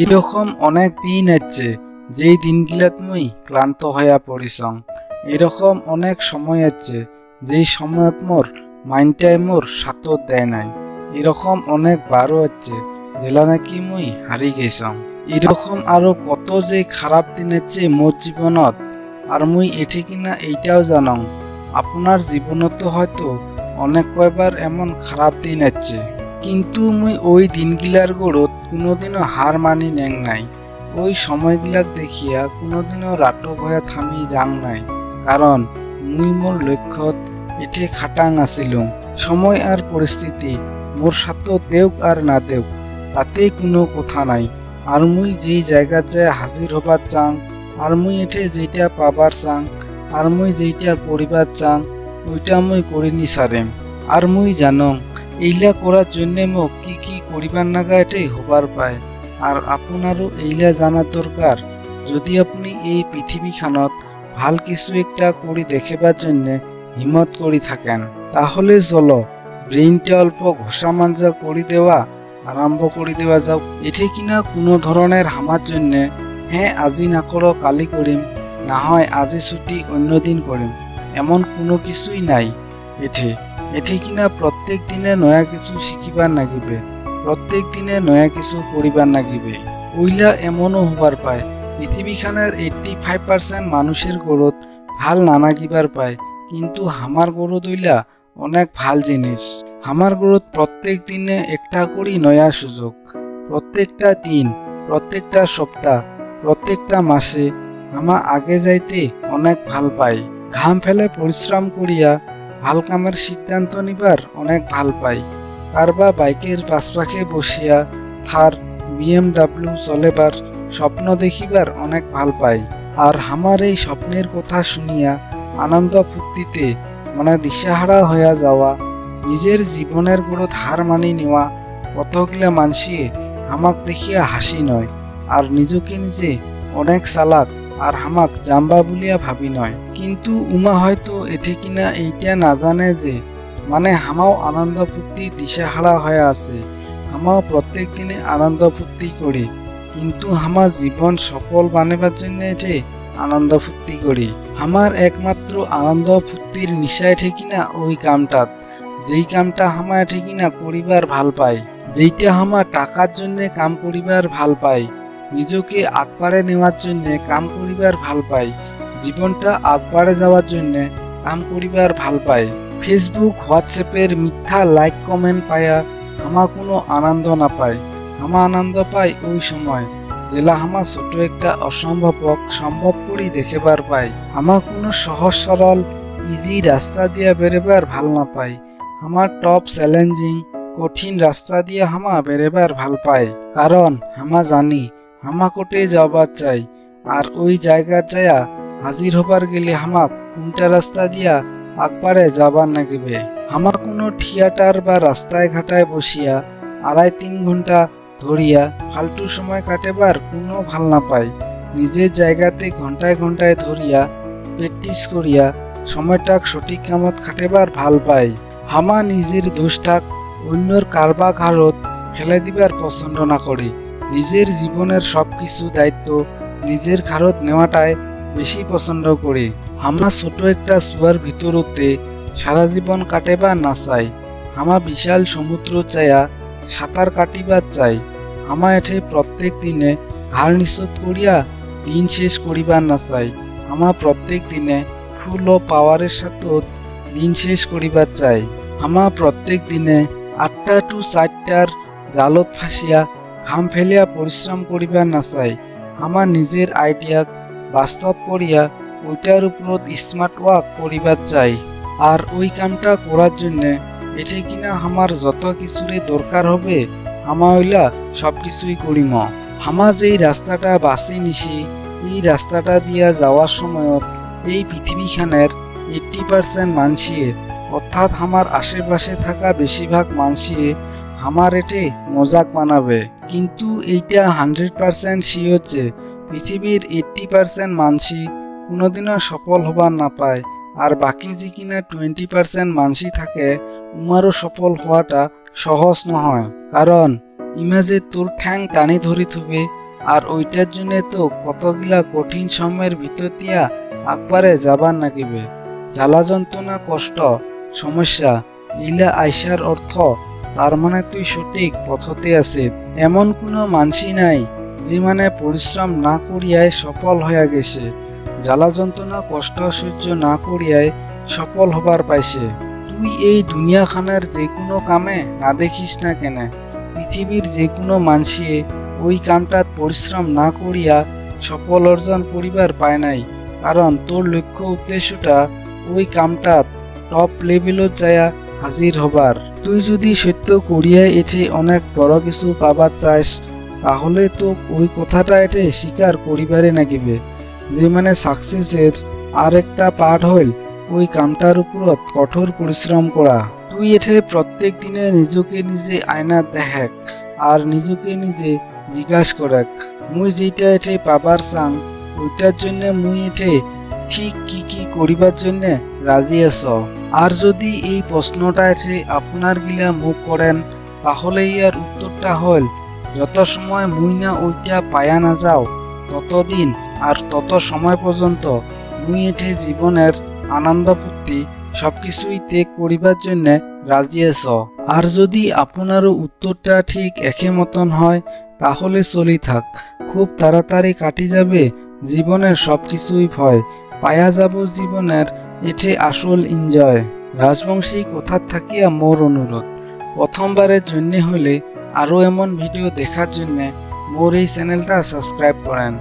এরকম অনেক দিন আছে যেই দিনগুলাত মুই ক্লান্ত হইয়া পড়িছং। এরকম অনেক সময় আছে যেই সময়ত মোর মাইন্ডটাই মোর সাথত দেয় নাই। এরকম অনেক বারও আছে যেলা নাকি মুই হারি গেছং। এরকম আরো কত যে খারাপ দিন আছে মোর জীবনত, আর মুই এঠে কিনা এইটাও জানং আপনার জীবনত হয়তো অনেক কয়বার এমন খারাপ দিন আছে, কিন্তু মুই ওই দিনগিলার গড়ত কোনোদিনও হার মানি নেং নাই। ওই সময়গিলাক দেখিয়া কোনোদিনও রাটক হয়ে থামি যাং নাই, কারণ মুই মোর লক্ষ্যত এঠে খাটাং আছিলুম। সময় আর পরিস্থিতি মোর সাথে দেউক আর না দেউক তাতে কোনো কথা নাই। আর মুই যেই জায়গাত যায় হাজির হবার চাং, আর মুই এঠে যেইটা পাবার চাং, আর মুই যেইটা করিবার চাং ওইটা মুই করিনি সারেম। আর মুই জানং এইলা করার জন্য মোক কি কি করিবার নাগা এটাই হবার পায়। আর আপনারও এইলা জানার দরকার। যদি আপনি এই পৃথিবীখানত ভাল কিছু একটা করি দেখাবার জন্য হিম্মত করি থাকেন, তাহলে চলো ব্রেইনটা অল্প ঘষা মাঞ্জা করি দেওয়া আরম্ভ করি দেওয়া যাও। এটি কিনা কোনো ধরনের হামার জন্যে হ্যাঁ আজি না করো কালি করিম, না হয় আজি ছুটি অন্যদিন করিম, এমন কোনো কিছুই নাই। এঠে কিনা প্রত্যেক দিনে নয়া কিছু শিখিবার নাগিবে, প্রত্যেক দিনে নয়া কিছু করিবার নাগিবে। ওইলা এমনও হবার পায় পৃথিবীখানের 85% মানুষের গড়ত ভাল নানাগিবার পায়, কিন্তু হামার গড়ত ওইলা অনেক ভাল জিনিস। হামার গড়ত প্রত্যেক দিনে একটা করি নয়া সুযোগ। প্রত্যেকটা দিন, প্রত্যেকটা সপ্তাহ, প্রত্যেকটা মাসে আমা আগে যাইতে অনেক ভাল পাই। ঘাম ফেলে পরিশ্রম করিয়া ভাল কামের সিদ্ধান্ত নিবার অনেক ভাল পাই। কারবা বাইকের পাশপাখে বসিয়া থার BMW চলেবার স্বপ্ন দেখিবার অনেক ভাল পাই। আর আমার এই স্বপ্নের কথা শুনিয়া আনন্দ ফুর্তিতে মানে দিশাহারা হইয়া যাওয়া, নিজের জীবনের গড়ত হার মানি নেওয়া, কতগুলা মানসিয়ে হামাক দেখিয়া হাসি নয় আর নিজকে নিজে অনেক চালাক আর হামাক জাম্বা বলিয়া ভাবি নয়। কিন্তু উমা হয়তো এঠে কিনা এইটা না জানে যে মানে হামাও আনন্দ ফুর্তি দিশাহারা হয়ে আছে। হামাও প্রত্যেক দিনে আনন্দ ফুর্তি করি, কিন্তু হামার জীবন সফল বানাবার জন্য এঠে আনন্দ ফুর্তি করি। হামার একমাত্র আনন্দ ফুর্তির নিশা এঠে কিনা ওই কামটাত, যেই কামটা হামা এঠে কিনা করিবার ভাল পাই, যেইটা হামা টাকার জন্য কাম করিবার ভাল পাই, নিজকে আগবাড়ে নেওয়ার জন্য কাম করিবার ভাল পাই, জীবনটা আগবাড়ে যাওয়ার জন্য কাম করিবার ভাল পাই। ফেসবুক হোয়াটসঅ্যাপের মিথ্যা লাইক কমেন্ট পায়া হামা কোনো আনন্দ না পাই। হামা আনন্দ পাই ওই সময় যেলা হামা ছোট একটা অসম্ভবক সম্ভব করি দেখাবার পাই। হামা কোনো সহজ সরল ইজি রাস্তা দিয়া বেরোবার ভাল না পাই। হামা টপ চ্যালেঞ্জিং কঠিন রাস্তা দিয়া হামা বেরোবার ভাল পাই, কারণ হামা জানি হামা কোটে যাবার চাই। আর ওই জায়গা যায়া হাজির হবার গেলে হামাক কোনটা রাস্তা দিয়া আকবারে যাবার নাগিবে। হামা কোনো থিয়েটার বা রাস্তায় ঘাটায় বসিয়া 2.5-3 ঘন্টা ধরিয়া ফালতু সময় কাটেবার কোনো ভাল না পাই। নিজের জায়গাতে ঘন্টায় ঘন্টায় ধরিয়া প্র্যাকটিস করিয়া সময়টাক সঠিক কামত খাটেবার ভাল পাই। হামা নিজের দোষটাক অন্যর কারবা ঘাড়ত ফেলে দিবার পছন্দ না করি। নিজের জীবনের সবকিছু দায়িত্ব নিজের ঘাড়ত নেওয়াটাই বেশি পছন্দ করি। হামা ছোট একটা সুয়ার ভিতরতে সারা জীবন কাটেবার না চাই। হামা বিশাল সমুদ্র চায়া সাঁতার কাটিবার চাই। হামা এঠে প্রত্যেক দিনে হার নিশ্চিত করিয়া দিন শেষ করিবার না চাই। হামা প্রত্যেক দিনে ফুল ও পাওয়ারের সাথে দিন শেষ করিবার চাই। হামা প্রত্যেক দিনে 8টা to 4টার জালত ফাঁসিয়া ঘাম ফেলিয়া পরিশ্রম করিবার না চাই। আমার নিজের আইডিয়া বাস্তব করিয়া ওইটার উপর স্মার্ট ওয়ার্ক করিবার চাই। আর ওই কামটা করার জন্য এঠে কিনা আমার যত কিছুরে দরকার হবে হামা ওইলা সব কিছুই করিম। হামা যেই রাস্তাটা বাছি নিছি, এই রাস্তাটা দিয়া যাওয়ার সময়ত এই পৃথিবীখানের 80% মানসিয়ে অর্থাৎ আমার আশেপাশে থাকা বেশিরভাগ মানসিয়ে আমার এটে মজাক বানাবে। কিন্তু এইটা 100% শিওর যে পৃথিবীর 80% মানসি কোনোদিনও সফল হবার না পায়, আর বাকি যে কিনা 20% মানসি থাকে উমারও সফল হওয়াটা সহজ নহয়। কারণ ইমাজে তোর ঠ্যাং টানি ধরি থুবে আর ওইটার জন্য তো কতগুলা কঠিন সময়ের ভিতর দিয়া আকবারে যাবার নাকিবে। জ্বালা যন্ত্রণা কষ্ট সমস্যা ইলা আইসার অর্থ তার মানে তুই সঠিক পথতে আছে। এমন কোনো মানসি নাই যে মানে পরিশ্রম না করিয়ায় সফল হইয়া গেছে, জ্বালা যন্ত্রণা কষ্ট সহ্য না করিয়ায় সফল হবার পাইছে। তুই এই দুনিয়াখানের যে কোনো কামে না দেখিস না কেন, পৃথিবীর যে কোনো মানসিয়ে ওই কামটাত পরিশ্রম না করিয়া সফল অর্জন করিবার পায় নাই। কারণ তোর লক্ষ্য উদ্দেশ্যটা ওই কামটাত টপ লেভেলত যায়া হাজির হবার। তুই যদি সত্য করিয়া এঠে অনেক বড় কিছু পাবার চাস, তাহলে তো ওই কথাটা এঠে স্বীকার করিবারে নাগিবে যে মানে সাকসেসের আর একটা পার্ট হইল ওই কামটার উপরত কঠোর পরিশ্রম করা। তুই এঠে প্রত্যেক দিনে নিজকে নিজে আয়নাত দেখাক আর নিজকে নিজে জিজ্ঞাসা করাক, মুই যেটা এঠে পাবার চাং ওইটার জন্য মুই এঠে ঠিক কি কি করিবার জন্য রাজি আছ। আর যদি এই প্রশ্নটা এঠে আপনার গিলা মুখ করেন, তাহলে ইয়ার উত্তরটা হল যত সময় মুই না ওইটা পায়া না যাও ততদিন আর তত সময় পর্যন্ত মুই এঠে জীবনের আনন্দ ফুর্তি সবকিছুই ত্যাগ করিবার জন্য রাজি আছ। আর যদি আপনারও উত্তরটা ঠিক একে মতন হয়, তাহলে চলি থাক, খুব তাড়াতাড়ি কাটি যাবে জীবনের সবকিছুই ভয়, পায়া যাব জীবনের এঠে আসল এনজয়। রাজবংশী কথার থাকিয়া মোর অনুরোধ, প্রথমবারের জন্য হলে আরও এমন ভিডিও দেখার জন্য মোর এই চ্যানেলটা সাবস্ক্রাইব করেন।